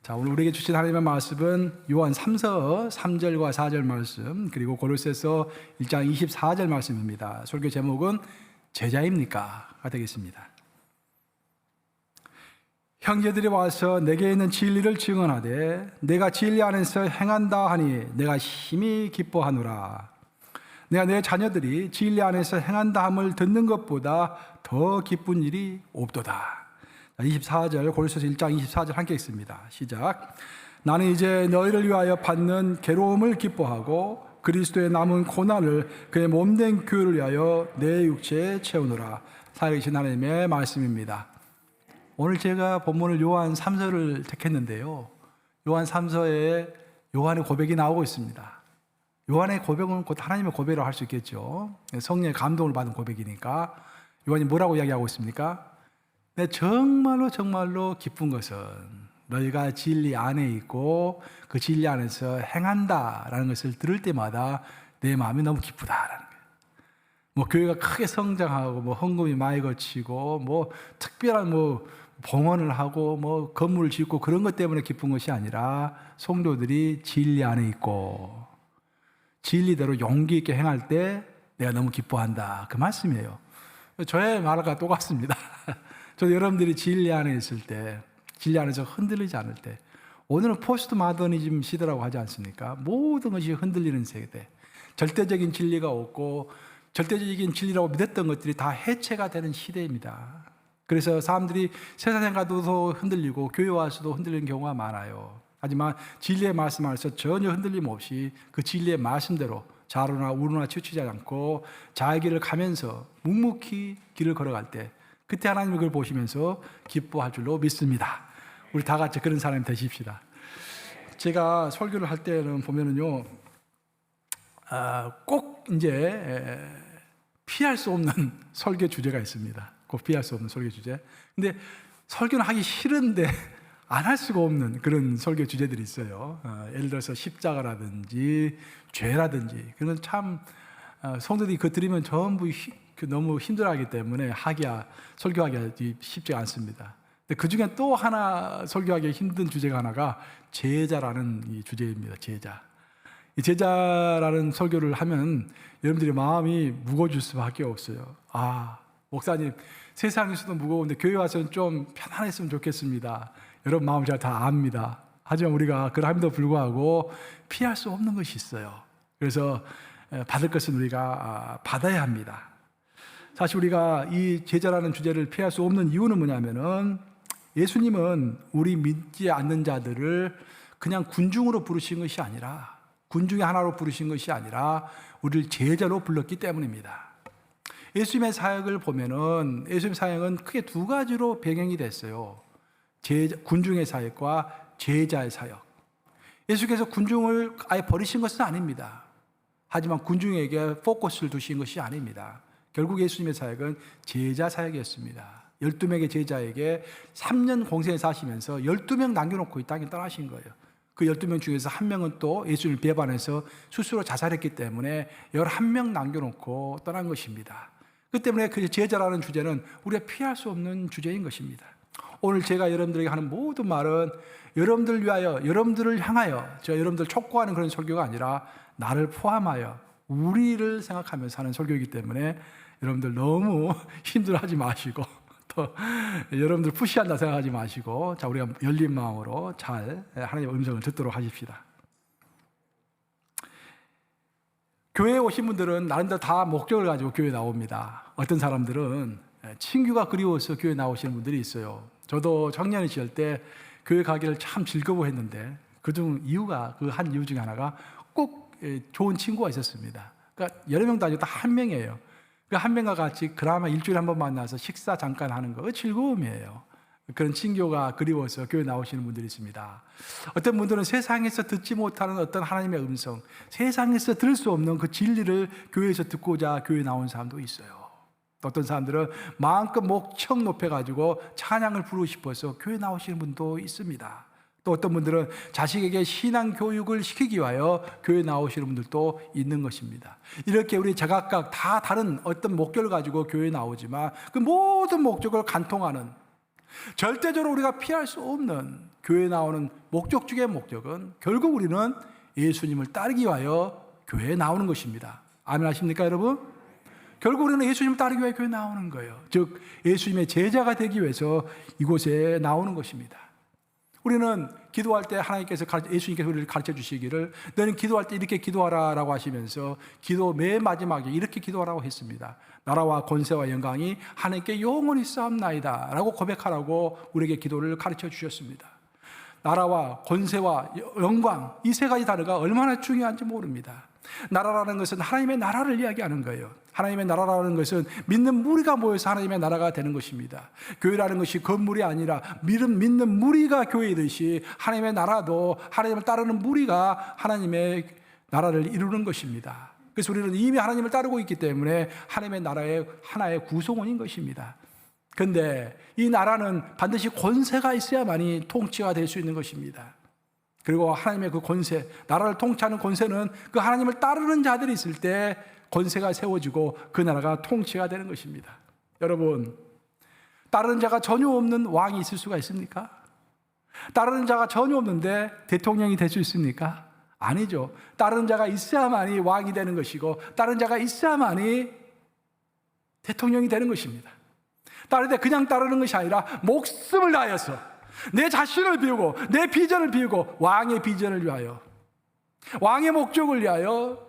자, 오늘 우리에게 주신 하나님의 말씀은 요한 3서 3절과 4절 말씀, 그리고 고로새서 1장 24절 말씀입니다. 설교 제목은 제자입니까?가 되겠습니다. 형제들이 와서 내게 있는 진리를 증언하되 내가 진리 안에서 행한다 하니 내가 심히 기뻐하노라. 내가 내 자녀들이 진리 안에서 행한다 함을 듣는 것보다 더 기쁜 일이 없도다. 24절, 고린도서 1장 24절 함께 읽습니다. 시작. 나는 이제 너희를 위하여 받는 괴로움을 기뻐하고 그리스도의 남은 고난을 그의 몸된 교회를 위하여 내 육체에 채우노라. 살아계신 하나님의 말씀입니다. 오늘 제가 본문을 요한 3서를 택했는데요. 요한 3서에 요한의 고백이 나오고 있습니다. 요한의 고백은 곧 하나님의 고백이라고 할 수 있겠죠. 성령의 감동을 받은 고백이니까. 요한이 뭐라고 이야기하고 있습니까? 내 정말로 기쁜 것은 너희가 진리 안에 있고 그 진리 안에서 행한다라는 것을 들을 때마다 내 마음이 너무 기쁘다라는 거예요. 뭐 교회가 크게 성장하고 뭐 헌금이 많이 거치고 뭐 특별한 뭐 봉헌을 하고 뭐 건물을 짓고 그런 것 때문에 기쁜 것이 아니라 성도들이 진리 안에 있고 진리대로 용기 있게 행할 때 내가 너무 기뻐한다. 그 말씀이에요. 저의 말과 똑같습니다. 저도 여러분들이 진리 안에 있을 때, 진리 안에서 흔들리지 않을 때, 오늘은 포스트 마더니즘 시대라고 하지 않습니까? 모든 것이 흔들리는 세대. 절대적인 진리가 없고 절대적인 진리라고 믿었던 것들이 다 해체가 되는 시대입니다. 그래서 사람들이 세상에 가도 흔들리고 교회 와서도 흔들리는 경우가 많아요. 하지만 진리의 말씀 안에서 전혀 흔들림 없이 그 진리의 말씀대로 좌로나 우로나 치우치지 않고 자의 길을 가면서 묵묵히 길을 걸어갈 때 그때 하나님이 그걸 보시면서 기뻐할 줄로 믿습니다. 우리 다 같이 그런 사람이 되십시다. 제가 설교를 할 때는 보면은요, 꼭 이제 피할 수 없는 설교 주제가 있습니다. 꼭 피할 수 없는 설교 주제. 근데 설교는 하기 싫은데 안 할 수가 없는 그런 설교 주제들이 있어요. 예를 들어서 십자가라든지 죄라든지 그런 참 성도들이 그거 들으면 전부 너무 힘들어하기 때문에 설교하기가 쉽지 않습니다. 근데 그 중에 또 하나 설교하기 힘든 주제가 하나가 제자라는 이 주제입니다. 제자. 이 제자라는 설교를 하면 여러분들의 마음이 무거워질 수밖에 없어요. 목사님, 세상에서도 무거운데 교회 와서는 좀 편안했으면 좋겠습니다. 여러분 마음 잘 다 압니다. 하지만 우리가 그럼에도 불구하고 피할 수 없는 것이 있어요. 그래서 받을 것은 우리가 받아야 합니다. 사실 우리가 이 제자라는 주제를 피할 수 없는 이유는 뭐냐면은 예수님은 우리 믿지 않는 자들을 그냥 군중으로 부르신 것이 아니라 군중의 하나로 부르신 것이 아니라 우리를 제자로 불렀기 때문입니다. 예수님의 사역을 보면은 예수님의 사역은 크게 두 가지로 병행이 됐어요. 군중의 사역과 제자의 사역. 예수께서 군중을 아예 버리신 것은 아닙니다. 하지만 군중에게 포커스를 두신 것이 아닙니다. 결국 예수님의 사역은 제자 사역이었습니다. 12명의 제자에게 3년 공생에서 하시면서 12명 남겨놓고 이 땅에 떠나신 거예요. 그 12명 중에서 한 명은 또 예수님을 배반해서 스스로 자살했기 때문에 11명 남겨놓고 떠난 것입니다. 그 때문에 그 제자라는 주제는 우리가 피할 수 없는 주제인 것입니다. 오늘 제가 여러분들에게 하는 모든 말은 여러분들을 위하여, 여러분들을 향하여 제가 여러분들 촉구하는 그런 설교가 아니라 나를 포함하여 우리를 생각하면서 하는 설교이기 때문에 여러분들 너무 힘들어하지 마시고 또 여러분들 푸시한다 생각하지 마시고 자, 우리가 열린 마음으로 잘 하나님의 음성을 듣도록 하십시다. 교회에 오신 분들은 나름대로 다 목적을 가지고 교회에 나옵니다. 어떤 사람들은 친구가 그리워서 교회에 나오시는 분들이 있어요. 저도 청년 시절 때 교회 가기를 참 즐거워했는데 그중 이유가 그 한 이유 중에 하나가 꼭 좋은 친구가 있었습니다. 그러니까 여러 명도 아니고 딱 한 명이에요. 그 한 명과 같이 그나마 일주일에 한 번 만나서 식사 잠깐 하는 거 즐거움이에요. 그런 친교가 그리워서 교회 나오시는 분들이 있습니다. 어떤 분들은 세상에서 듣지 못하는 어떤 하나님의 음성, 세상에서 들을 수 없는 그 진리를 교회에서 듣고자 교회에 나온 사람도 있어요. 어떤 사람들은 마음껏 목청 높여가지고 찬양을 부르고 싶어서 교회 나오시는 분도 있습니다. 또 어떤 분들은 자식에게 신앙 교육을 시키기 위하여 교회 나오시는 분들도 있는 것입니다. 이렇게 우리 제각각 다 다른 어떤 목적을 가지고 교회에 나오지만 그 모든 목적을 관통하는 절대적으로 우리가 피할 수 없는 교회에 나오는 목적 중의 목적은 결국 우리는 예수님을 따르기 위하여 교회에 나오는 것입니다. 아멘 하십니까 여러분? 결국 우리는 예수님을 따르기 위해 교회에 나오는 거예요. 즉 예수님의 제자가 되기 위해서 이곳에 나오는 것입니다. 우리는 기도할 때 하나님께서 예수님께서 우리를 가르쳐 주시기를 너는 기도할 때 이렇게 기도하라라고 하시면서 기도 맨 마지막에 이렇게 기도하라고 했습니다. 나라와 권세와 영광이 하나님께 영원히 쌓옵나이다 라고 고백하라고 우리에게 기도를 가르쳐 주셨습니다. 나라와 권세와 영광, 이 세 가지 단어가 얼마나 중요한지 모릅니다. 나라라는 것은 하나님의 나라를 이야기하는 거예요. 하나님의 나라라는 것은 믿는 무리가 모여서 하나님의 나라가 되는 것입니다. 교회라는 것이 건물이 아니라 믿는 무리가 교회이듯이 하나님의 나라도 하나님을 따르는 무리가 하나님의 나라를 이루는 것입니다. 그래서 우리는 이미 하나님을 따르고 있기 때문에 하나님의 나라의 하나의 구성원인 것입니다. 그런데 이 나라는 반드시 권세가 있어야만이 통치가 될 수 있는 것입니다. 그리고 하나님의 그 권세, 나라를 통치하는 권세는 그 하나님을 따르는 자들이 있을 때 권세가 세워지고 그 나라가 통치가 되는 것입니다. 여러분, 따르는 자가 전혀 없는 왕이 있을 수가 있습니까? 따르는 자가 전혀 없는데 대통령이 될 수 있습니까? 아니죠. 따르는 자가 있어야만이 왕이 되는 것이고 따르는 자가 있어야만이 대통령이 되는 것입니다. 따르되 그냥 따르는 것이 아니라 목숨을 다하여서 내 자신을 비우고 내 비전을 비우고 왕의 비전을 위하여 왕의 목적을 위하여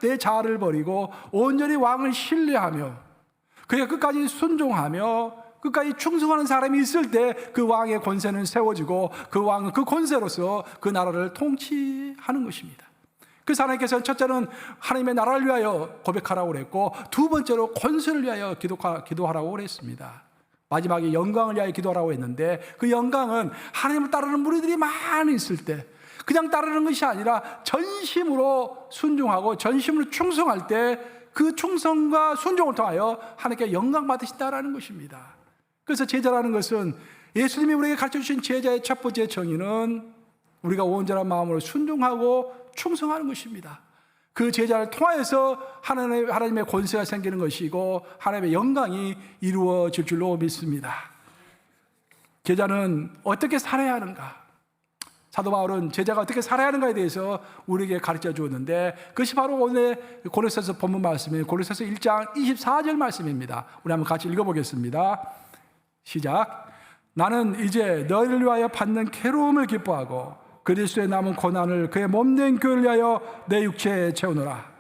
내 자아를 버리고 온전히 왕을 신뢰하며 그에 끝까지 순종하며 끝까지 충성하는 사람이 있을 때 그 왕의 권세는 세워지고 그 왕은 그 권세로서 그 나라를 통치하는 것입니다. 그래서 하나님께서는 첫째는 하나님의 나라를 위하여 고백하라고 그랬고 두 번째로 권세를 위하여 기도하라고 그랬습니다. 마지막에 영광을 위하여 기도하라고 했는데 그 영광은 하나님을 따르는 무리들이 많이 있을 때 그냥 따르는 것이 아니라 전심으로 순종하고 전심으로 충성할 때 그 충성과 순종을 통하여 하나님께 영광 받으신다라는 것입니다. 그래서 제자라는 것은 예수님이 우리에게 가르쳐 주신 제자의 첫 번째 정의는 우리가 온전한 마음으로 순종하고 충성하는 것입니다. 그 제자를 통하여서 하나님의 권세가 생기는 것이고 하나님의 영광이 이루어질 줄로 믿습니다. 제자는 어떻게 살아야 하는가? 사도 바울은 제자가 어떻게 살아야 하는가에 대해서 우리에게 가르쳐 주었는데 그것이 바로 오늘 고린도서 본문 말씀인 고린도서 1장 24절 말씀입니다. 우리 한번 같이 읽어보겠습니다. 시작. 나는 이제 너희를 위하여 받는 괴로움을 기뻐하고 그리스도의 남은 고난을 그의 몸된 교회를 위하여 내 육체에 채우노라.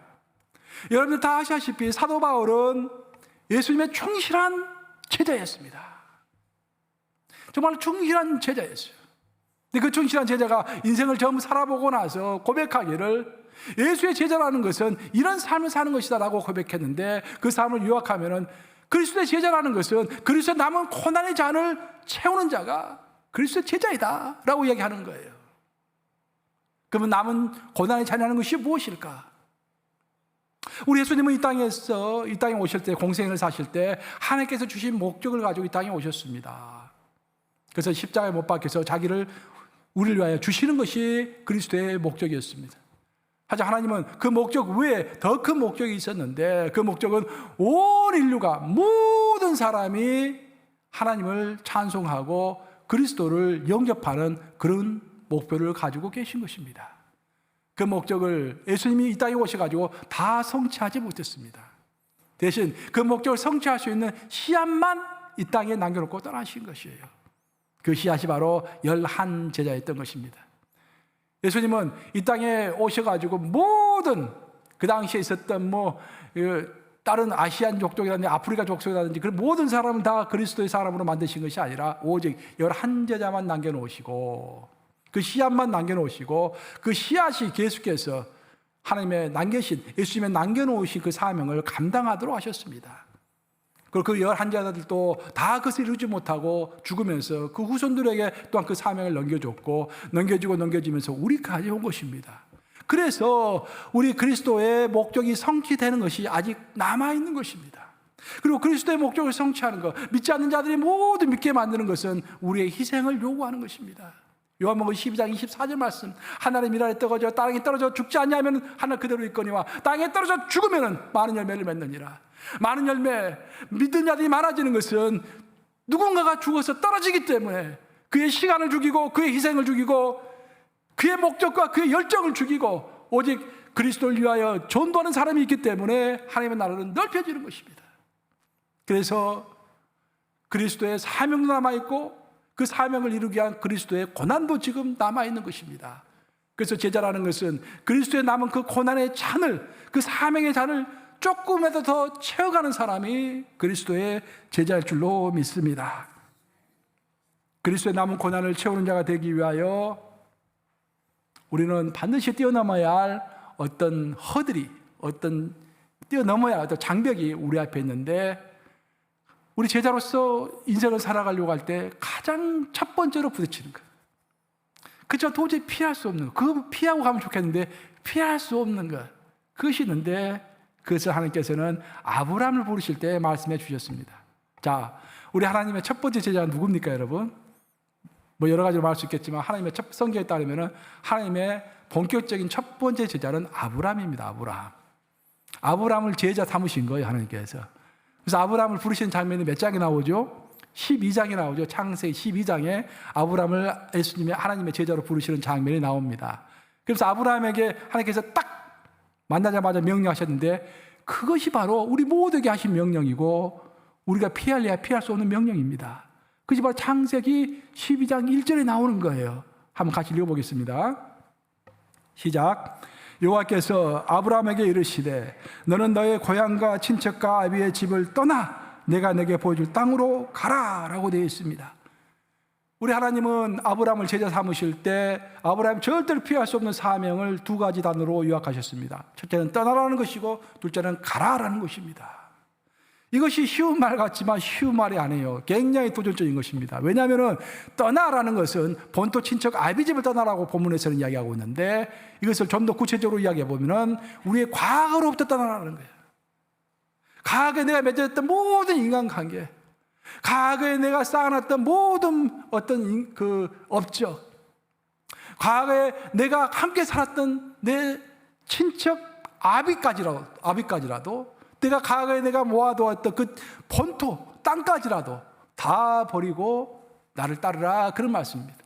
여러분들 다 아시다시피 사도 바울은 예수님의 충실한 제자였습니다. 정말 충실한 제자였어요. 근데 그 충실한 제자가 인생을 전부 살아보고 나서 고백하기를 예수의 제자라는 것은 이런 삶을 사는 것이다 라고 고백했는데 그 삶을 요약하면은 그리스도의 제자라는 것은 그리스도의 남은 고난의 잔을 채우는 자가 그리스도의 제자이다 라고 이야기하는 거예요. 그러면 남은 고난의 잔이라는 것이 무엇일까? 우리 예수님은 이 땅에 오실 때 공생을 사실 때 하나님께서 주신 목적을 가지고 이 땅에 오셨습니다. 그래서 십자가에 못 박혀서 자기를 우리를 위하여 주시는 것이 그리스도의 목적이었습니다. 하지만 하나님은 그 목적 외에 더 큰 목적이 있었는데 그 목적은 온 인류가 모든 사람이 하나님을 찬송하고 그리스도를 영접하는 그런 목표를 가지고 계신 것입니다. 그 목적을 예수님이 이 땅에 오셔가지고 다 성취하지 못했습니다. 대신 그 목적을 성취할 수 있는 씨앗만 이 땅에 남겨놓고 떠나신 것이에요. 그 씨앗이 바로 11 제자였던 것입니다. 예수님은 이 땅에 오셔가지고 모든 그 당시에 있었던 다른 아시안 족속이라든지 아프리카 족속이라든지 그 모든 사람을 다 그리스도의 사람으로 만드신 것이 아니라 오직 11 제자만 남겨놓으시고 그 씨앗만 남겨놓으시고 그 씨앗이 계속해서 하나님의 예수님의 남겨놓으신 그 사명을 감당하도록 하셨습니다. 그리고 그 11 제자들도 다 그것을 이루지 못하고 죽으면서 그 후손들에게 또한 그 사명을 넘겨지면서 우리까지 온 것입니다. 그래서 우리 그리스도의 목적이 성취되는 것이 아직 남아있는 것입니다. 그리고 그리스도의 목적을 성취하는 것, 믿지 않는 자들이 모두 믿게 만드는 것은 우리의 희생을 요구하는 것입니다. 요한복음 12장 24절 말씀, 하늘의 미랄에 떨어져 땅에 떨어져 죽지 않냐면 하늘 그대로 있거니와 땅에 떨어져 죽으면 많은 열매를 맺느니라. 많은 열매, 믿는 자들이 많아지는 것은 누군가가 죽어서 떨어지기 때문에 그의 시간을 죽이고 그의 희생을 죽이고 그의 목적과 그의 열정을 죽이고 오직 그리스도를 위하여 전도하는 사람이 있기 때문에 하나님의 나라는 넓혀지는 것입니다. 그래서 그리스도의 사명도 남아있고 그 사명을 이루기 위한 그리스도의 고난도 지금 남아있는 것입니다. 그래서 제자라는 것은 그리스도에 남은 그 고난의 잔을, 그 사명의 잔을 조금이라도 더 채워가는 사람이 그리스도의 제자일 줄로 믿습니다. 그리스도에 남은 고난을 채우는 자가 되기 위하여 우리는 반드시 뛰어넘어야 할 어떤 허들이, 뛰어넘어야 할 어떤 장벽이 우리 앞에 있는데, 우리 제자로서 인생을 살아가려고 할 때 가장 첫 번째로 부딪히는 것, 그저 도저히 피할 수 없는 것, 그거 피하고 가면 좋겠는데 피할 수 없는 것, 그것이 있는데 그것을 하나님께서는 아브라함을 부르실 때 말씀해 주셨습니다. 자, 우리 하나님의 첫 번째 제자는 누굽니까, 여러분? 뭐 여러 가지로 말할 수 있겠지만 하나님의 첫 성경에 따르면 하나님의 본격적인 첫 번째 제자는 아브라함입니다. 아브라함을 제자 삼으신 거예요, 하나님께서. 그래서 아브라함을 부르시는 장면이 몇 장이 나오죠? 12장이 나오죠. 창세기 12장에 아브라함을 예수님이 하나님의 제자로 부르시는 장면이 나옵니다. 그래서 아브라함에게 하나님께서 딱 만나자마자 명령하셨는데, 그것이 바로 우리 모두에게 하신 명령이고 우리가 피할래야 피할 수 없는 명령입니다. 그것이 바로 창세기 12장 1절에 나오는 거예요. 한번 같이 읽어보겠습니다. 시작. 여호와께서 아브라함에게 이르시되 너는 너의 고향과 친척과 아비의 집을 떠나 내가 내게 보여줄 땅으로 가라 라고 되어 있습니다. 우리 하나님은 아브라함을 제자 삼으실 때 아브라함이 절대로 피할 수 없는 사명을 두 가지 단어로 요약하셨습니다. 첫째는 떠나라는 것이고 둘째는 가라라는 것입니다. 이것이 쉬운 말 같지만 쉬운 말이 아니에요. 굉장히 도전적인 것입니다. 왜냐하면 떠나라는 것은 본토 친척 아비집을 떠나라고 본문에서는 이야기하고 있는데, 이것을 좀 더 구체적으로 이야기해 보면 우리의 과거로부터 떠나라는 거예요. 과거에 내가 맺었던 모든 인간관계, 과거에 내가 쌓아놨던 모든 어떤 그 업적, 과거에 내가 함께 살았던 내 친척 아비까지라도 내가 과거에 내가 모아두었던 그 본토 땅까지라도 다 버리고 나를 따르라, 그런 말씀입니다.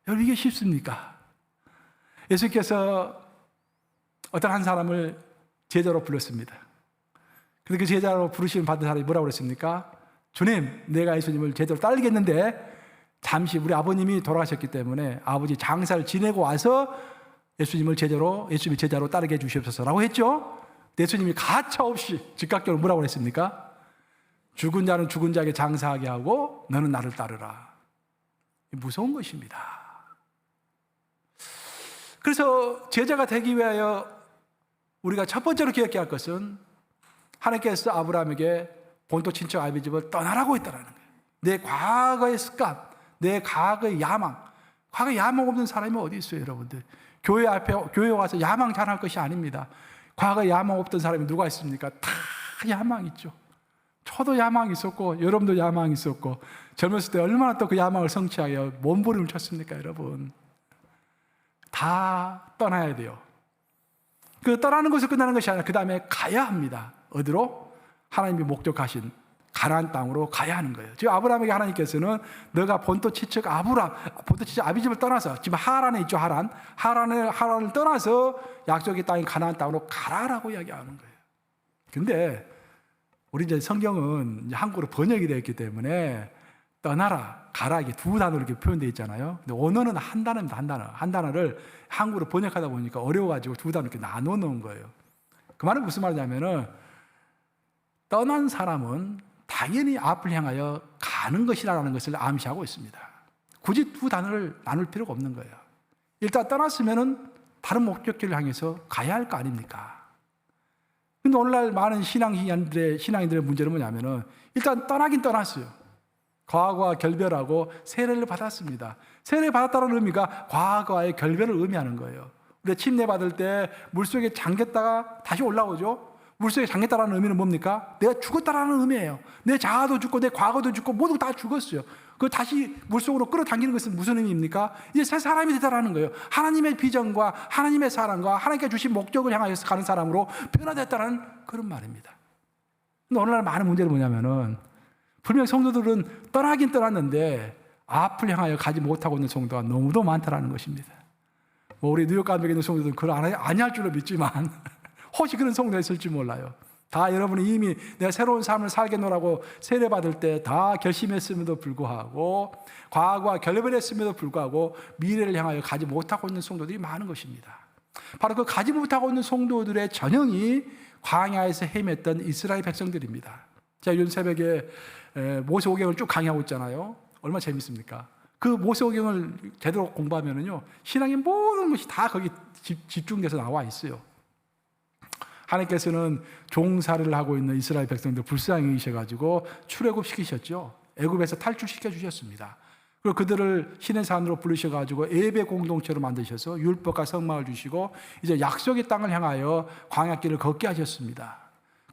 여러분, 이게 쉽습니까? 예수께서 어떤 한 사람을 제자로 불렀습니다. 근데 그 제자로 부르심을 받은 사람이 뭐라고 그랬습니까? 주님, 내가 예수님을 제자로 따르겠는데 잠시 우리 아버님이 돌아가셨기 때문에 아버지 장사를 지내고 와서 예수님의 제자로 따르게 해주시옵소서라고 했죠. 예수님이 가차없이 즉각적으로 뭐라고 했습니까? 죽은 자는 죽은 자에게 장사하게 하고 너는 나를 따르라. 무서운 것입니다. 그래서 제자가 되기 위하여 우리가 첫 번째로 기억해야 할 것은 하나님께서 아브라함에게 본토 친척 아비집을 떠나라고 했다는 거예요. 내 과거의 습관, 내 과거의 야망. 과거에 야망 없는 사람이 어디 있어요, 여러분들? 교회 와서 야망 잘할 것이 아닙니다. 과거에 야망 없던 사람이 누가 있습니까? 다 야망 있죠. 저도 야망이 있었고 여러분도 야망이 있었고 젊었을 때 얼마나 또 그 야망을 성취하여 몸부림을 쳤습니까, 여러분? 다 떠나야 돼요. 그 떠나는 것을 끝나는 것이 아니라 그 다음에 가야 합니다. 어디로? 하나님이 목적하신 가나안 땅으로 가야 하는 거예요. 지금 아브라함에게 하나님께서는 너가 본토 친척 아비집을 떠나서, 지금 하란에 있죠, 하란을 떠나서 약속의 땅인 가나안 땅으로 가라라고 이야기하는 거예요. 근데 우리 이제 성경은 이제 한국어로 번역이 되어 있기 때문에 떠나라, 가라, 이게 두 단어로 이렇게 표현되어 있잖아요. 근데 언어는 한 단어입니다, 한 단어. 한 단어를 한국어로 번역하다 보니까 어려워가지고 두 단어 이렇게 나눠 놓은 거예요. 그 말은 무슨 말이냐면은, 떠난 사람은 당연히 앞을 향하여 가는 것이라는 것을 암시하고 있습니다. 굳이 두 단어를 나눌 필요가 없는 거예요. 일단 떠났으면은 다른 목적지를 향해서 가야 할 거 아닙니까? 근데 오늘날 많은 신앙인들의 문제는 뭐냐면은, 일단 떠나긴 떠났어요. 과거와 결별하고 세례를 받았습니다. 세례 받았다는 의미가 과거와의 결별을 의미하는 거예요. 우리가 침례 받을 때 물속에 잠겼다가 다시 올라오죠. 물속에 잠겼다는 의미는 뭡니까? 내가 죽었다라는 의미예요. 내 자아도 죽고 내 과거도 죽고 모두 다 죽었어요. 그걸 다시 물속으로 끌어당기는 것은 무슨 의미입니까? 이제 새 사람이 되다라는 거예요. 하나님의 비전과 하나님의 사랑과 하나님께 주신 목적을 향하여서 가는 사람으로 변화됐다는 그런 말입니다. 근데 오늘날 많은 문제는 뭐냐면은, 분명 성도들은 떠나긴 떠났는데 앞을 향하여 가지 못하고 있는 성도가 너무도 많다라는 것입니다. 우리 뉴욕 감독에 있는 성도들은 그걸 아니할 줄로 믿지만 혹시 그런 성도가 있을지 몰라요. 다 여러분이 이미 내가 새로운 삶을 살겠노라고 세례받을 때 다 결심했음에도 불구하고, 과거와 결별했음에도 불구하고 미래를 향하여 가지 못하고 있는 성도들이 많은 것입니다. 바로 그 가지 못하고 있는 성도들의 전형이 광야에서 헤맸던 이스라엘 백성들입니다. 제가 요즘 새벽에 모세오경을 쭉 강의하고 있잖아요. 얼마나 재밌습니까? 그 모세오경을 제대로 공부하면은요, 신앙의 모든 것이 다 거기 집중돼서 나와 있어요. 하나님께서는 종살이를 하고 있는 이스라엘 백성들 불쌍히 여기셔가지고 출애굽시키셨죠. 애굽에서 탈출시켜 주셨습니다. 그리고 그들을 신의 산으로 부르셔가지고 예배 공동체로 만드셔서 율법과 성막을 주시고 이제 약속의 땅을 향하여 광야길을 걷게 하셨습니다.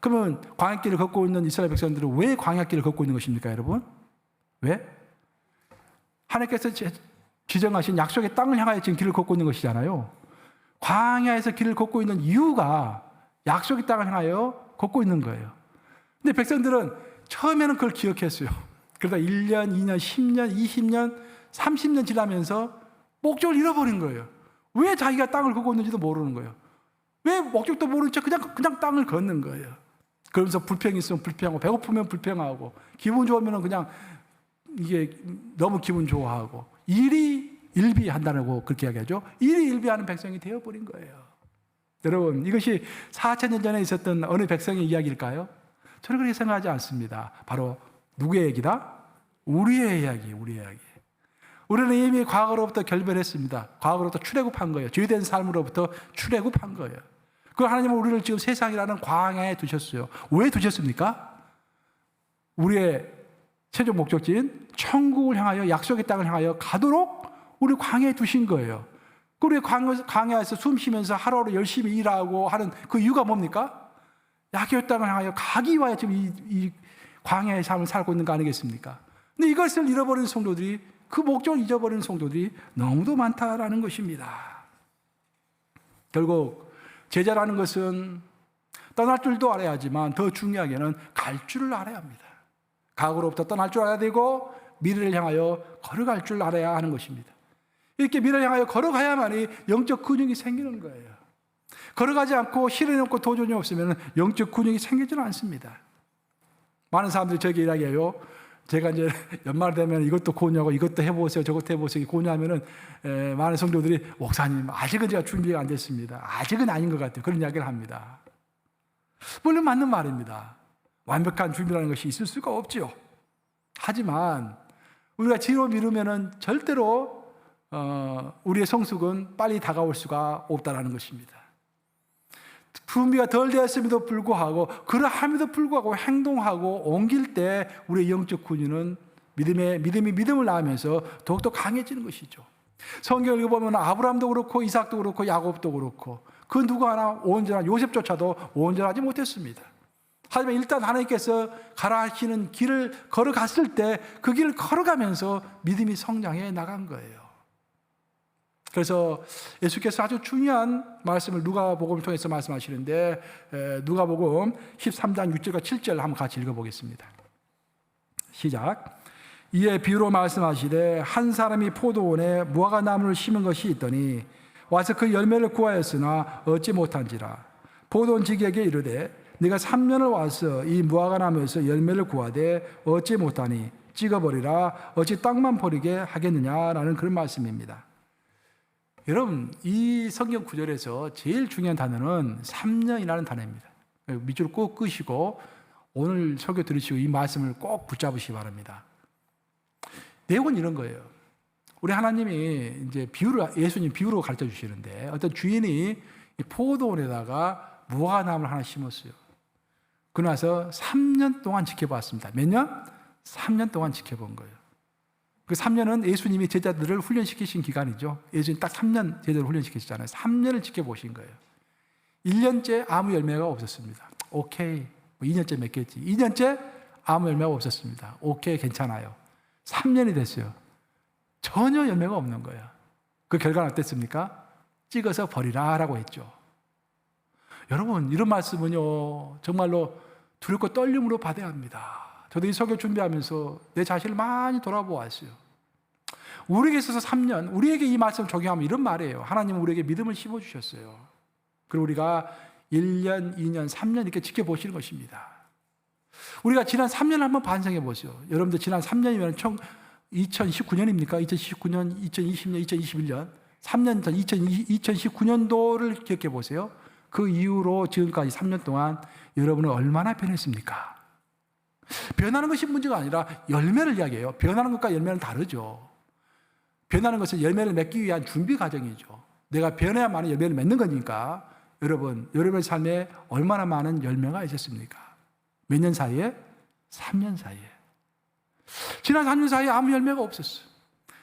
그러면 광야길을 걷고 있는 이스라엘 백성들은 왜 광야길을 걷고 있는 것입니까, 여러분? 왜? 하나님께서 지정하신 약속의 땅을 향하여 지금 길을 걷고 있는 것이잖아요. 광야에서 길을 걷고 있는 이유가 약속의 땅을 향하여 걷고 있는 거예요. 근데 백성들은 처음에는 그걸 기억했어요. 그러다 1년, 2년, 10년, 20년, 30년 지나면서 목적을 잃어버린 거예요. 왜 자기가 땅을 걷고 있는지도 모르는 거예요. 왜 목적도 모르는 채 그냥 땅을 걷는 거예요. 그러면서 불평이 있으면 불평하고, 배고프면 불평하고, 기분 좋으면 그냥 이게 너무 기분 좋아하고, 일희일비한다고 그렇게 이야기하죠. 일희일비하는 백성이 되어버린 거예요. 여러분, 이것이 4,000년 전에 있었던 어느 백성의 이야기일까요? 저는 그렇게 생각하지 않습니다. 바로 누구의 얘기다? 우리의 이야기, 우리의 이야기. 우리는 이미 과거로부터 결별했습니다. 과거로부터 출애굽한 거예요. 죄된 삶으로부터 출애굽한 거예요. 그 하나님은 우리를 지금 세상이라는 광야에 두셨어요. 왜 두셨습니까? 우리의 최종 목적지인 천국을 향하여, 약속의 땅을 향하여 가도록 우리 광야에 두신 거예요. 우리 광야에서 숨 쉬면서 하루하루 열심히 일하고 하는 그 이유가 뭡니까? 약속의 땅을 향하여 가기 위하여 지금 이 광야의 삶을 살고 있는 거 아니겠습니까? 근데 이것을 잃어버린 성도들이, 그 목적을 잊어버리는 성도들이 너무도 많다라는 것입니다. 결국 제자라는 것은 떠날 줄도 알아야 하지만 더 중요하게는 갈 줄을 알아야 합니다. 과거로부터 떠날 줄 알아야 되고 미래를 향하여 걸어갈 줄 알아야 하는 것입니다. 이렇게 미래를 향하여 걸어가야만이 영적 근육이 생기는 거예요. 걸어가지 않고 실현이 없고 도전이 없으면 영적 근육이 생기지는 않습니다. 많은 사람들이 저에게 이야기해요. 제가 이제 연말 되면 이것도 고냐고, 이것도 해보세요, 저것도 해보세요 고냐면은 많은 성도들이, 목사님 아직은 제가 준비가 안 됐습니다. 아직은 아닌 것 같아요. 그런 이야기를 합니다. 물론 맞는 말입니다. 완벽한 준비라는 것이 있을 수가 없죠. 하지만 우리가 뒤로 미루면은 절대로 우리의 성숙은 빨리 다가올 수가 없다라는 것입니다. 준비가 덜 되었음에도 불구하고, 그러함에도 불구하고 행동하고 옮길 때 우리의 영적 군인은 믿음이 믿음을 낳으면서 더욱더 강해지는 것이죠. 성경을 읽어보면 아브라함도 그렇고 이삭도 그렇고 야곱도 그렇고 그 누구 하나 온전한, 요셉조차도 온전하지 못했습니다. 하지만 일단 하나님께서 가라 하시는 길을 걸어갔을 때 그 길을 걸어가면서 믿음이 성장해 나간 거예요. 그래서 예수께서 아주 중요한 말씀을 누가복음을 통해서 말씀하시는데, 누가복음 13장 6절과 7절 한번 같이 읽어보겠습니다. 시작. 이에 비유로 말씀하시되 한 사람이 포도원에 무화과나무를 심은 것이 있더니 와서 그 열매를 구하였으나 얻지 못한지라. 포도원지기에게 이르되 네가 3년을 와서 이 무화과나무에서 열매를 구하되 얻지 못하니 찍어버리라. 어찌 땅만 버리게 하겠느냐라는 그런 말씀입니다. 여러분, 이 성경 구절에서 제일 중요한 단어는 3년이라는 단어입니다. 밑줄을 꼭 끄시고 오늘 설교 들으시고 이 말씀을 꼭 붙잡으시기 바랍니다. 내용은 이런 거예요. 우리 하나님이 이제 예수님 비유로 가르쳐 주시는데, 어떤 주인이 포도원에다가 무화과나무를 하나 심었어요. 그러고 나서 3년 동안 지켜봤습니다. 몇 년? 3년 동안 지켜본 거예요. 그 3년은 예수님이 제자들을 훈련시키신 기간이죠. 예수님 딱 3년 제자들을 훈련시키셨잖아요. 3년을 지켜보신 거예요. 1년째 아무 열매가 없었습니다. 오케이. 2년째 맺겠지. 2년째 아무 열매가 없었습니다. 오케이, 괜찮아요. 3년이 됐어요. 전혀 열매가 없는 거예요. 그 결과는 어땠습니까? 찍어서 버리라라고 했죠. 여러분, 이런 말씀은요, 정말로 두렵고 떨림으로 받아야 합니다. 저도 이 설교 준비하면서 내 자신을 많이 돌아보았어요. 우리에게 있어서 3년, 우리에게 이 말씀을 적용하면 이런 말이에요. 하나님은 우리에게 믿음을 심어주셨어요. 그리고 우리가 1년, 2년, 3년 이렇게 지켜보시는 것입니다. 우리가 지난 3년을 한번 반성해 보세요. 여러분들 지난 3년이면 2019년입니까? 2019년, 2020년, 2021년 3년 전 2019년도를 기억해 보세요. 그 이후로 지금까지 3년 동안 여러분은 얼마나 변했습니까? 변하는 것이 문제가 아니라 열매를 이야기해요. 변하는 것과 열매는 다르죠. 변하는 것은 열매를 맺기 위한 준비 과정이죠. 내가 변해야만 열매를 맺는 거니까 여러분, 여러분의 삶에 얼마나 많은 열매가 있었습니까? 몇 년 사이에? 3년 사이에. 지난 3년 사이에 아무 열매가 없었어요.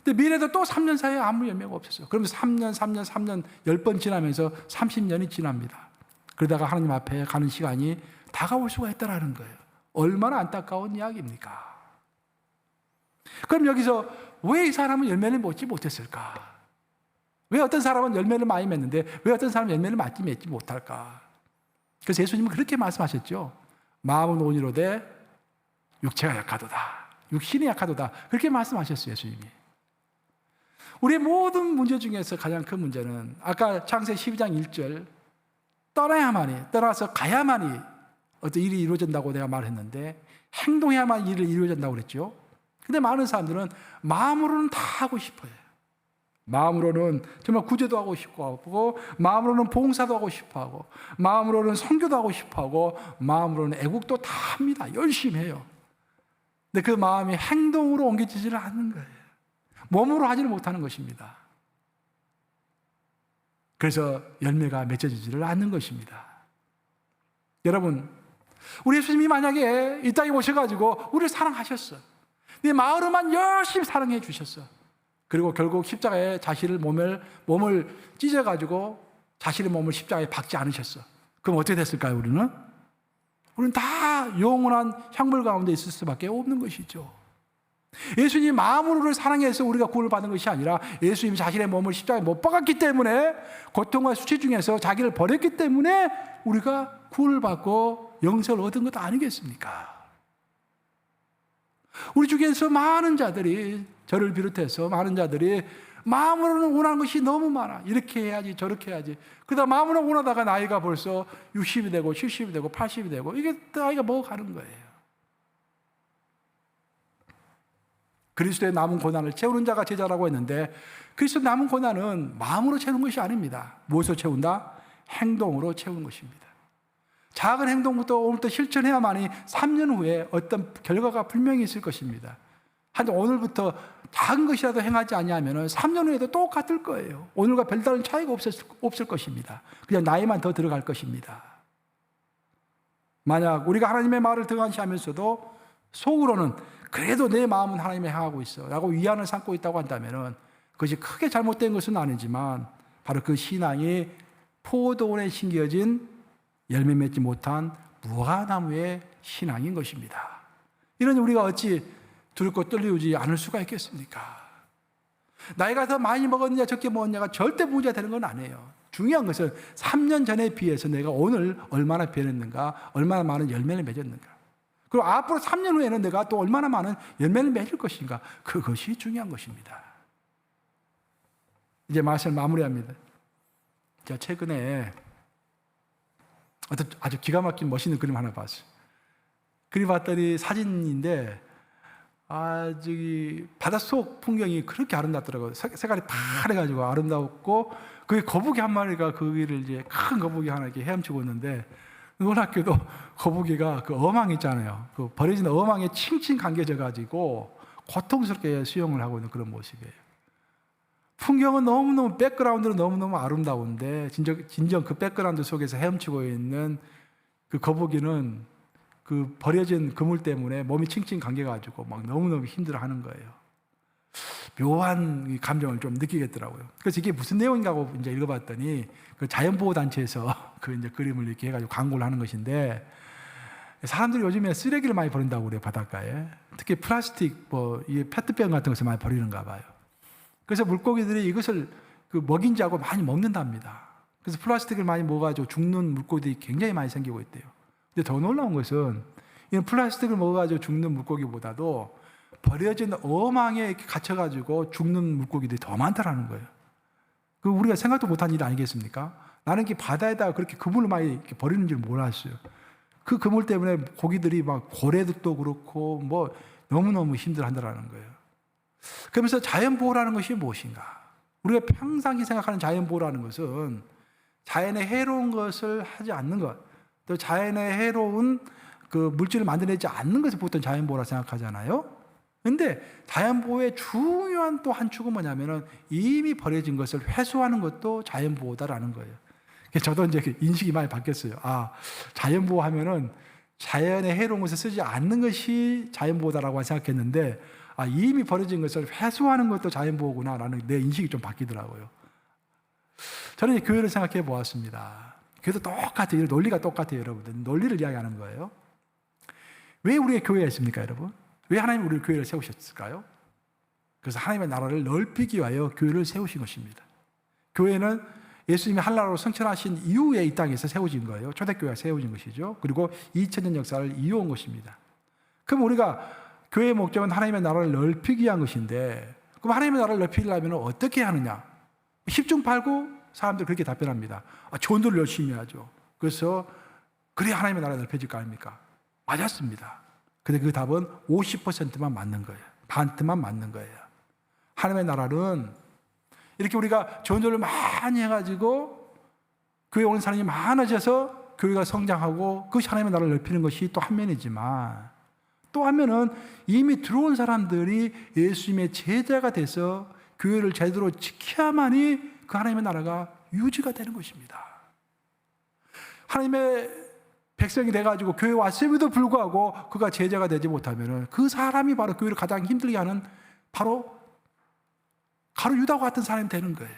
근데 미래도 또 3년 사이에 아무 열매가 없었어요. 그러면서 3년 10번 지나면서 30년이 지납니다. 그러다가 하나님 앞에 가는 시간이 다가올 수가 있다는 거예요. 얼마나 안타까운 이야기입니까? 그럼 여기서 왜 이 사람은 열매를 맺지 못했을까? 왜 어떤 사람은 열매를 많이 맺는데 왜 어떤 사람은 열매를 맺지 못할까? 그래서 예수님은 그렇게 말씀하셨죠. 마음은 온유로되 육체가 약하도다. 육신이 약하도다. 그렇게 말씀하셨어요, 예수님이. 우리의 모든 문제 중에서 가장 큰 문제는 아까 창세기 12장 1절 떠나서 가야만이 어떤 일이 이루어진다고 내가 말했는데 행동해야만 일이 이루어진다고 그랬죠. 근데 많은 사람들은 마음으로는 다 하고 싶어요. 마음으로는 정말 구제도 하고 싶고 하고, 마음으로는 봉사도 하고 싶어 하고, 마음으로는 선교도 하고 싶어 하고, 마음으로는 애국도 다 합니다. 열심히 해요. 근데 그 마음이 행동으로 옮겨지지를 않는 거예요. 몸으로 하지는 못하는 것입니다. 그래서 열매가 맺어지지를 않는 것입니다. 여러분, 우리 예수님이 만약에 이 땅에 오셔가지고 우리를 사랑하셨어. 네 마음으로만 열심히 사랑해 주셨어. 그리고 결국 십자가에 자신의 몸을 찢어가지고 자신의 몸을 십자가에 박지 않으셨어. 그럼 어떻게 됐을까요, 우리는? 우리는 다 영원한 향물 가운데 있을 수밖에 없는 것이죠. 예수님이 마음으로 우리를 사랑해서 우리가 구원을 받는 것이 아니라 예수님이 자신의 몸을 십자가에 못 박았기 때문에 고통과 수치 중에서 자기를 버렸기 때문에 우리가 구원을 받고 영생을 얻은 것 아니겠습니까? 우리 중에서 많은 자들이 저를 비롯해서 많은 자들이 마음으로는 원하는 것이 너무 많아. 이렇게 해야지 저렇게 해야지. 그러다 마음으로 원하다가 나이가 벌써 60이 되고 70이 되고 80이 되고 이게 나이가 먹어가는 거예요. 그리스도의 남은 고난을 채우는 자가 제자라고 했는데 그리스도의 남은 고난은 마음으로 채우는 것이 아닙니다. 무엇으로 채운다? 행동으로 채우는 것입니다. 작은 행동부터 오늘부터 실천해야만이 3년 후에 어떤 결과가 분명히 있을 것입니다. 한 오늘부터 작은 것이라도 행하지 아니하면 3년 후에도 똑같을 거예요. 오늘과 별다른 차이가 없을 것입니다. 그냥 나이만 더 들어갈 것입니다. 만약 우리가 하나님의 말을 등한시하면서도 속으로는 그래도 내 마음은 하나님에 향하고 있어 라고 위안을 삼고 있다고 한다면 그것이 크게 잘못된 것은 아니지만 바로 그 신앙이 포도원에 심겨진 열매 맺지 못한 무화과나무의 신앙인 것입니다. 이러니 우리가 어찌 두렵고 떨리지 않을 수가 있겠습니까? 나이가 더 많이 먹었느냐 적게 먹었느냐가 절대 문제가 되는 건 아니에요. 중요한 것은 3년 전에 비해서 내가 오늘 얼마나 변했는가, 얼마나 많은 열매를 맺었는가, 그리고 앞으로 3년 후에는 내가 또 얼마나 많은 열매를 맺을 것인가, 그것이 중요한 것입니다. 이제 말씀을 마무리합니다. 제가 최근에 아주 기가 막힌 멋있는 그림 하나 봤어요. 그림 봤더니 사진인데 저기 바닷속 풍경이 그렇게 아름답더라고요. 색깔이 파래가지고 아름다웠고 그게 거북이 한 마리가 거기를 이제 큰 거북이 하나 이렇게 헤엄치고 있는데 놀랍게도 거북이가 그 어망 있잖아요. 그 버려진 어망에 칭칭 감겨져가지고 고통스럽게 수영을 하고 있는 그런 모습이에요. 풍경은 너무너무 백그라운드는 너무너무 아름다운데 진정 그 백그라운드 속에서 헤엄치고 있는 그 거북이는 그 버려진 그물 때문에 몸이 칭칭 감겨가지고 막 너무너무 힘들어하는 거예요. 묘한 감정을 좀 느끼겠더라고요. 그래서 이게 무슨 내용인가 하고 이제 읽어봤더니 그 자연보호단체에서 그 이제 그림을 이렇게 해가지고 광고를 하는 것인데 사람들이 요즘에 쓰레기를 많이 버린다고 그래요, 바닷가에. 특히 플라스틱, 이 페트병 같은 것을 많이 버리는가 봐요. 그래서 물고기들이 이것을 그 먹인 자고 많이 먹는답니다. 그래서 플라스틱을 많이 먹어가지고 죽는 물고기들이 굉장히 많이 생기고 있대요. 근데 더 놀라운 것은 이 플라스틱을 먹어가지고 죽는 물고기보다도 버려진 어망에 이렇게 갇혀가지고 죽는 물고기들이 더 많다라는 거예요. 그 우리가 생각도 못한 일 아니겠습니까? 나는 이 바다에다가 그렇게 그물을 많이 이렇게 버리는 줄 몰랐어요. 그 그물 때문에 고기들이 막 고래도 그렇고 뭐 너무너무 힘들어한다라는 거예요. 그러면서 자연보호라는 것이 무엇인가? 우리가 평상시 생각하는 자연보호라는 것은 자연에 해로운 것을 하지 않는 것, 또 자연에 해로운 그 물질을 만들어내지 않는 것을 보통 자연보호라 생각하잖아요. 그런데 자연보호의 중요한 또 한 축은 뭐냐면은 이미 버려진 것을 회수하는 것도 자연보호다라는 거예요. 저도 이제 인식이 많이 바뀌었어요. 아, 자연보호하면은 자연에 해로운 것을 쓰지 않는 것이 자연보호다라고 생각했는데, 아, 이미 버려진 것을 회수하는 것도 자연보호구나라는 내 인식이 좀 바뀌더라고요. 저는 이제 교회를 생각해 보았습니다. 교회도 똑같아요. 논리가 똑같아요, 여러분들. 논리를 이야기하는 거예요. 왜 우리가 교회가 있습니까, 여러분? 왜 하나님이 우리를 교회를 세우셨을까요? 그래서 하나님의 나라를 넓히기 위하여 교회를 세우신 것입니다. 교회는 예수님이 한나라로 성천하신 이후에 이 땅에서 세워진 거예요. 초대교회가 세워진 것이죠. 그리고 2000년 역사를 이어온 것입니다. 그럼 우리가 교회의 목적은 하나님의 나라를 넓히기 위한 것인데, 그럼 하나님의 나라를 넓히려면 어떻게 하느냐? 10중 8구 사람들이 그렇게 답변합니다. 아, 전도를 열심히 하죠. 그래서 그래야 하나님의 나라가 넓혀질 거 아닙니까? 맞았습니다. 근데 그 답은 50%만 맞는 거예요. 반트만 맞는 거예요. 하나님의 나라는 이렇게 우리가 전도를 많이 해가지고 교회 오는 사람이 많아져서 교회가 성장하고 그것이 하나님의 나라를 넓히는 것이 또 한 면이지만, 또 한 면은 이미 들어온 사람들이 예수님의 제자가 돼서 교회를 제대로 지켜야만이 그 하나님의 나라가 유지가 되는 것입니다. 하나님의 백성이 돼가지고 교회에 왔음에도 불구하고 그가 제자가 되지 못하면 그 사람이 바로 교회를 가장 힘들게 하는 바로 가룟 유다와 같은 사람이 되는 거예요.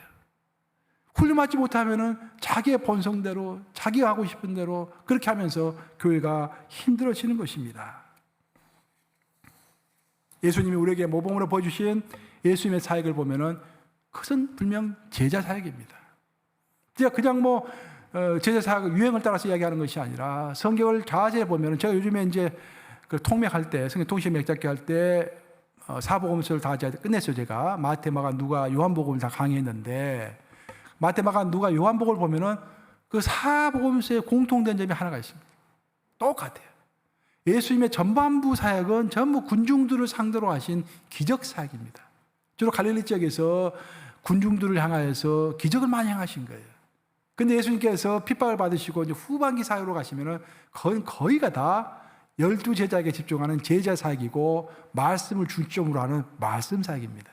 훈련받지 못하면 자기의 본성대로 자기가 하고 싶은 대로 그렇게 하면서 교회가 힘들어지는 것입니다. 예수님이 우리에게 모범으로 보여주신 예수님의 사역을 보면은 그것은 분명 제자 사역입니다. 제가 그냥 뭐 제자 사역 유행을 따라서 이야기하는 것이 아니라 성경을 자세히 보면은, 제가 요즘에 이제 그 통맥할 때, 성경 통신 맥잡기 할 때 사복음서를 다 끝냈어요. 제가 마태, 마가, 누가, 요한복음을 다 강의했는데, 마태, 마가, 누가, 요한복음을 보면은 그 사복음서에 공통된 점이 하나가 있습니다. 똑같아요. 예수님의 전반부 사역은 전부 군중들을 상대로 하신 기적 사역입니다. 주로 갈릴리 지역에서 군중들을 향하여서 기적을 많이 행하신 거예요. 근데 예수님께서 핍박을 받으시고 이제 후반기 사역으로 가시면은 거의가 다 12제자에게 집중하는 제자 사역이고, 말씀을 중점으로 하는 말씀 사역입니다.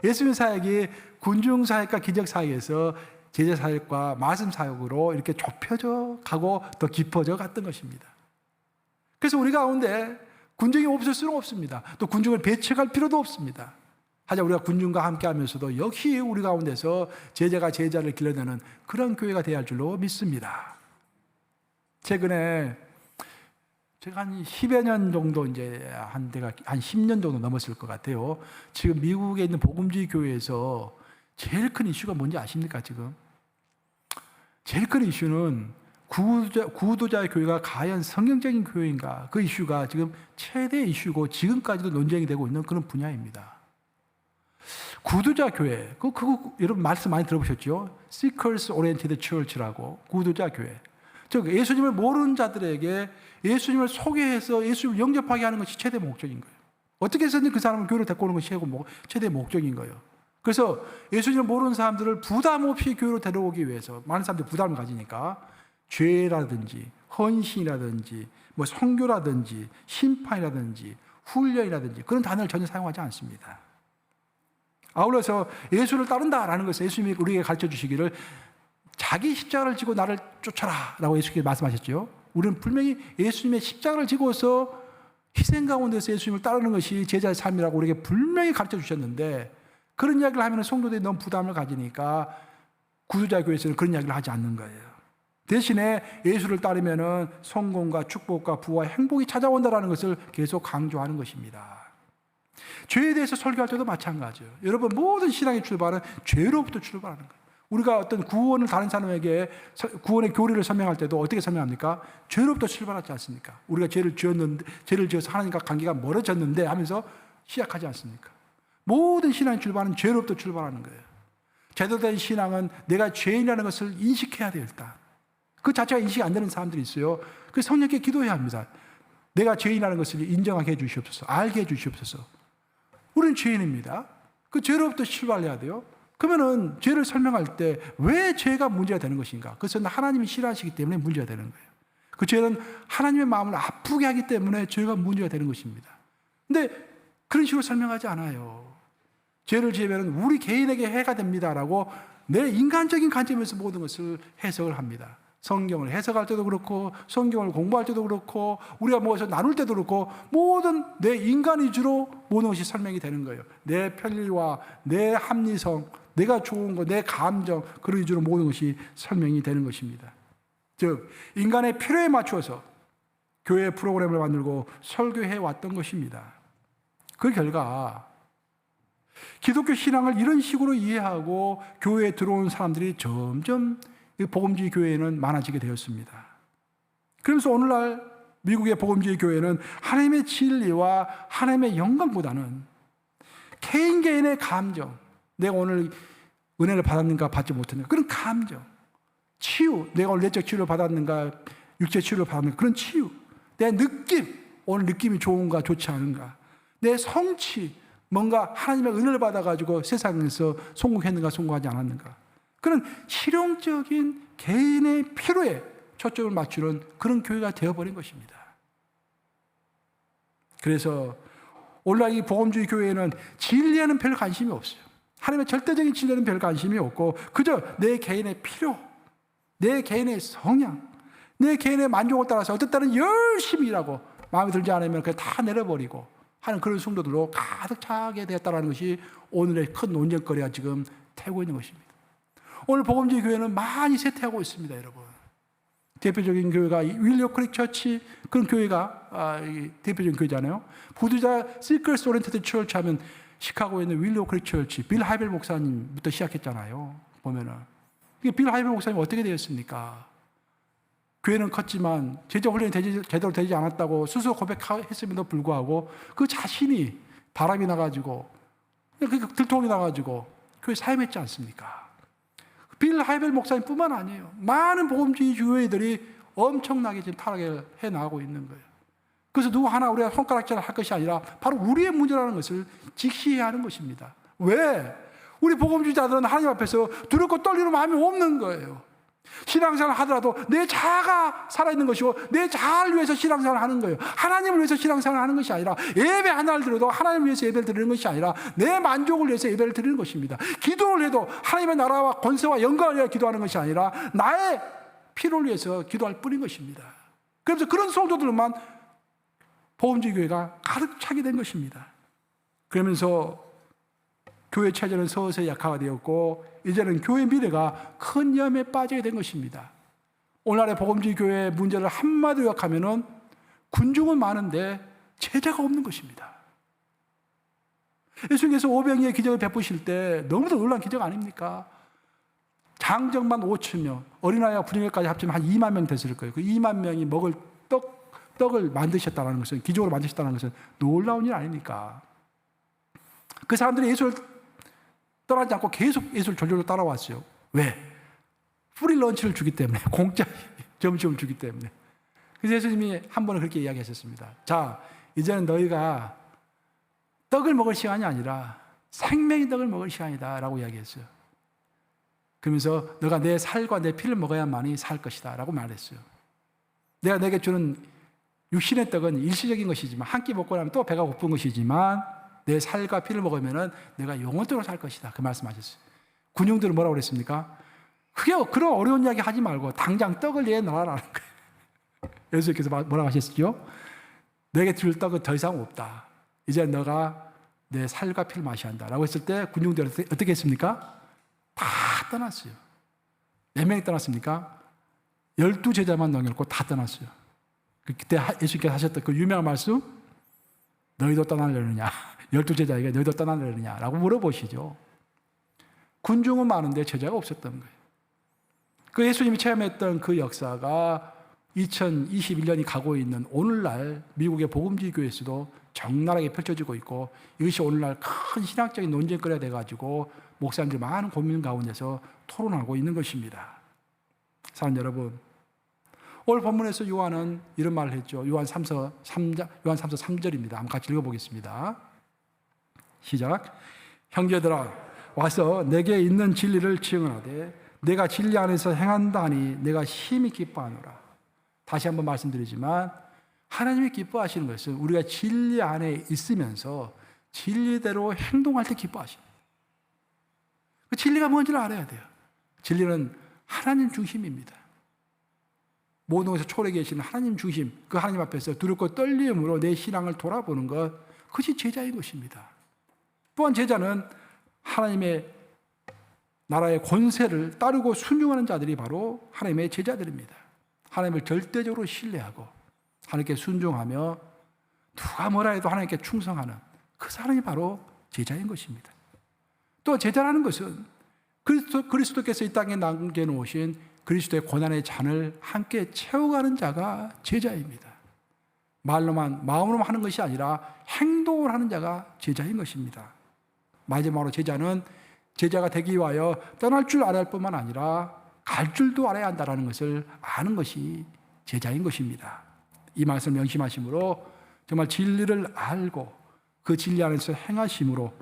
예수님 사역이 군중 사역과 기적 사역에서 제자 사역과 말씀 사역으로 이렇게 좁혀져 가고 더 깊어져 갔던 것입니다. 그래서 우리 가운데 군중이 없을 수는 없습니다. 또 군중을 배척할 필요도 없습니다. 하지만 우리가 군중과 함께 하면서도 역시 우리 가운데서 제자가 제자를 길러내는 그런 교회가 되어야 할 줄로 믿습니다. 최근에 제가 한 10여 년 정도 이제 한 10년 정도 넘었을 것 같아요. 지금 미국에 있는 복음주의 교회에서 제일 큰 이슈가 뭔지 아십니까, 지금? 제일 큰 이슈는 구도자의 교회가 과연 성경적인 교회인가? 그 이슈가 지금 최대 이슈고 지금까지도 논쟁이 되고 있는 그런 분야입니다. 구도자 교회, 그거 여러분 말씀 많이 들어보셨죠? Seekers Oriented Church라고, 구도자 교회. 즉 예수님을 모르는 자들에게 예수님을 소개해서 예수님을 영접하게 하는 것이 최대 목적인 거예요. 어떻게 해서든 그 사람을 교회로 데리고 오는 것이 최대 목적인 거예요. 그래서 예수님을 모르는 사람들을 부담 없이 교회로 데려오기 위해서, 많은 사람들이 부담을 가지니까 죄라든지 헌신이라든지 뭐 선교라든지 심판이라든지 훈련이라든지 그런 단어를 전혀 사용하지 않습니다. 아울러서 예수를 따른다라는 것을 예수님이 우리에게 가르쳐 주시기를 자기 십자가를 지고 나를 쫓아라 라고 예수님께서 말씀하셨죠. 우리는 분명히 예수님의 십자가를 지고서 희생 가운데서 예수님을 따르는 것이 제자의 삶이라고 우리에게 분명히 가르쳐 주셨는데, 그런 이야기를 하면 성도들이 너무 부담을 가지니까 구도자 교회에서는 그런 이야기를 하지 않는 거예요. 대신에 예수를 따르면은 성공과 축복과 부와 행복이 찾아온다라는 것을 계속 강조하는 것입니다. 죄에 대해서 설교할 때도 마찬가지예요. 여러분, 모든 신앙의 출발은 죄로부터 출발하는 거예요. 우리가 어떤 구원을 다른 사람에게 구원의 교리를 설명할 때도 어떻게 설명합니까? 죄로부터 출발하지 않습니까? 우리가 죄를 지어서 하나님과 관계가 멀어졌는데 하면서 시작하지 않습니까? 모든 신앙의 출발은 죄로부터 출발하는 거예요. 제대로 된 신앙은 내가 죄인이라는 것을 인식해야 돼요, 일단. 그 자체가 인식이 안 되는 사람들이 있어요. 그래서 성령께 기도해야 합니다. 내가 죄인이라는 것을 인정하게 해 주시옵소서. 알게 해 주시옵소서. 우리는 죄인입니다. 그 죄로부터 출발해야 돼요. 그러면은 죄를 설명할 때 왜 죄가 문제가 되는 것인가? 그것은 하나님이 싫어하시기 때문에 문제가 되는 거예요. 그 죄는 하나님의 마음을 아프게 하기 때문에 죄가 문제가 되는 것입니다. 근데 그런 식으로 설명하지 않아요. 죄를 지으면 우리 개인에게 해가 됩니다라고 내 인간적인 관점에서 모든 것을 해석을 합니다. 성경을 해석할 때도 그렇고 성경을 공부할 때도 그렇고 우리가 무엇을 나눌 때도 그렇고 모든 내 인간 위주로 모든 것이 설명이 되는 거예요. 내 편리와 내 합리성, 내가 좋은 것, 내 감정 그런 위주로 모든 것이 설명이 되는 것입니다. 즉 인간의 필요에 맞추어서 교회 프로그램을 만들고 설교해 왔던 것입니다. 그 결과 기독교 신앙을 이런 식으로 이해하고 교회에 들어온 사람들이 점점 복음주의 교회에는 많아지게 되었습니다. 그래서 오늘날 미국의 복음주의 교회는 하나님의 진리와 하나님의 영광보다는 개인의 감정, 내가 오늘 은혜를 받았는가 받지 못했는가 그런 감정, 치유, 내가 오늘 내적 치유를 받았는가 육체 치유를 받았는가 그런 치유, 내 느낌, 오늘 느낌이 좋은가 좋지 않은가, 내 성취, 뭔가 하나님의 은혜를 받아가지고 세상에서 성공했는가 성공하지 않았는가 그런 실용적인 개인의 필요에 초점을 맞추는 그런 교회가 되어버린 것입니다. 그래서 오늘날 이 복음주의 교회에는 진리에는 별 관심이 없어요. 하나님의 절대적인 진리에는 별 관심이 없고 그저 내 개인의 필요, 내 개인의 성향, 내 개인의 만족을 따라서 어떤 때는 열심히 일하고 마음에 들지 않으면 그냥 다 내려버리고 하는 그런 성도들로 가득 차게 되었다는 것이 오늘의 큰 논쟁거리가 지금 되고 있는 것입니다. 오늘 복음주의 교회는 많이 쇠퇴하고 있습니다, 여러분. 대표적인 교회가 윌리엄 크릭 처치 그런 교회가 대표적인 교회잖아요. 부두자 시크릿 오리엔티드 처치 하면 시카고에 있는 윌리엄 크릭 처치 빌 하이벨 목사님부터 시작했잖아요. 보면은 빌 하이벨 목사님 어떻게 되었습니까? 교회는 컸지만 제자 훈련이 제대로 되지 않았다고 스스로 고백했음에도 불구하고 그 자신이 바람이 나가지고 들통이 나가지고 교회 사임했지 않습니까? 빌 하이벨 목사님뿐만 아니에요. 많은 복음주의 교회들이 엄청나게 지금 타락해 나가고 있는 거예요. 그래서 누구 하나 우리가 손가락질을 할 것이 아니라 바로 우리의 문제라는 것을 직시해야 하는 것입니다. 왜? 우리 복음주의자들은 하나님 앞에서 두렵고 떨리는 마음이 없는 거예요. 신앙생활을 하더라도 내 자아가 살아있는 것이고 내 자아를 위해서 신앙생활을 하는 거예요. 하나님을 위해서 신앙생활을 하는 것이 아니라 예배 하나를 드려도 하나님을 위해서 예배를 드리는 것이 아니라 내 만족을 위해서 예배를 드리는 것입니다. 기도를 해도 하나님의 나라와 권세와 영광을 위해 기도하는 것이 아니라 나의 필요를 위해서 기도할 뿐인 것입니다. 그래서 그런 성도들만 복음주의 교회가 가득 차게 된 것입니다. 그러면서 교회 체제는 서서히 약화되었고 이제는 교회 미래가 큰 위험에 빠지게 된 것입니다. 오늘날의 복음주의 교회의 문제를 한마디로 요약하면은 군중은 많은데 제자가 없는 것입니다. 예수님께서 오병이의 기적을 베푸실 때 너무도 놀라운 기적 아닙니까? 장정만 5,000명, 어린아이와 부녀까지 합치면 한 2만 명 됐을 거예요. 그 2만 명이 먹을 떡을 만드셨다는 것은, 기적으로 만드셨다는 것은 놀라운 일 아닙니까? 그 사람들이 예수를 떠나지 않고 계속 예수를 졸졸 따라왔어요. 왜? 프리 런치를 주기 때문에, 공짜 점심을 주기 때문에. 그래서 예수님이 한 번은 그렇게 이야기하셨습니다. 자, 이제는 너희가 떡을 먹을 시간이 아니라 생명의 떡을 먹을 시간이다 라고 이야기했어요. 그러면서 너가 내 살과 내 피를 먹어야만이 살 것이다 라고 말했어요. 내가 내게 주는 육신의 떡은 일시적인 것이지만 한 끼 먹고 나면 또 배가 고픈 것이지만 내 살과 피를 먹으면 내가 영원토록 살 것이다. 그 말씀하셨어요. 군용들은 뭐라고 그랬습니까? 그게 그런 어려운 이야기 하지 말고 당장 떡을 내놔라는 거예요. 예수님께서 뭐라고 하셨죠? 내게 줄 떡은 더 이상 없다. 이제 너가 내 살과 피를 마셔야 한다. 라고 했을 때 군용들은 어떻게 했습니까? 다 떠났어요. 몇 명이 떠났습니까? 12제자만 남겨놓고 다 떠났어요. 그때 예수님께서 하셨던 그 유명한 말씀, 너희도 떠나려느냐? 12제자에게 너희도 떠나려느냐? 라고 물어보시죠. 군중은 많은데 제자가 없었던 거예요. 그 예수님이 체험했던 그 역사가 2021년이 가고 있는 오늘날 미국의 복음주의 교회에서도 적나라하게 펼쳐지고 있고, 이것이 오늘날 큰 신학적인 논쟁거리가 돼가지고 목사님들 많은 고민 가운데서 토론하고 있는 것입니다. 사랑하는 여러분, 오늘 본문에서 요한은 이런 말을 했죠. 요한 3서 3절입니다. 한번 같이 읽어보겠습니다. 시작. 형제들아, 와서 내게 있는 진리를 증언하되 내가 진리 안에서 행한다 하니 내가 심히 기뻐하노라. 다시 한번 말씀드리지만, 하나님이 기뻐하시는 것은 우리가 진리 안에 있으면서 진리대로 행동할 때 기뻐하십니다. 그 진리가 뭔지를 알아야 돼요. 진리는 하나님 중심입니다. 모든 것에 초월해 계시는 하나님 중심, 그 하나님 앞에서 두렵고 떨림으로 내 신앙을 돌아보는 것, 그것이 제자인 것입니다. 또한 제자는 하나님의 나라의 권세를 따르고 순종하는 자들이 바로 하나님의 제자들입니다. 하나님을 절대적으로 신뢰하고 하나님께 순종하며 누가 뭐라 해도 하나님께 충성하는 그 사람이 바로 제자인 것입니다. 또 제자라는 것은 그리스도께서 이 땅에 남겨놓으신 그리스도의 고난의 잔을 함께 채워가는 자가 제자입니다. 말로만, 마음으로만 하는 것이 아니라 행동을 하는 자가 제자인 것입니다. 마지막으로 제자는 제자가 되기 위하여 떠날 줄 알아야 할 뿐만 아니라 갈 줄도 알아야 한다는 것을 아는 것이 제자인 것입니다. 이 말씀 명심하심으로 정말 진리를 알고 그 진리 안에서 행하심으로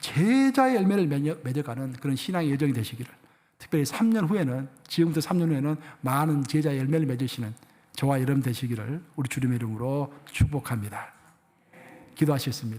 제자의 열매를 맺어가는 그런 신앙의 여정이 되시기를, 특별히 3년 후에는, 지금부터 3년 후에는 많은 제자의 열매를 맺으시는 저와 여러분 되시기를 우리 주님의 이름으로 축복합니다. 기도하시겠습니다.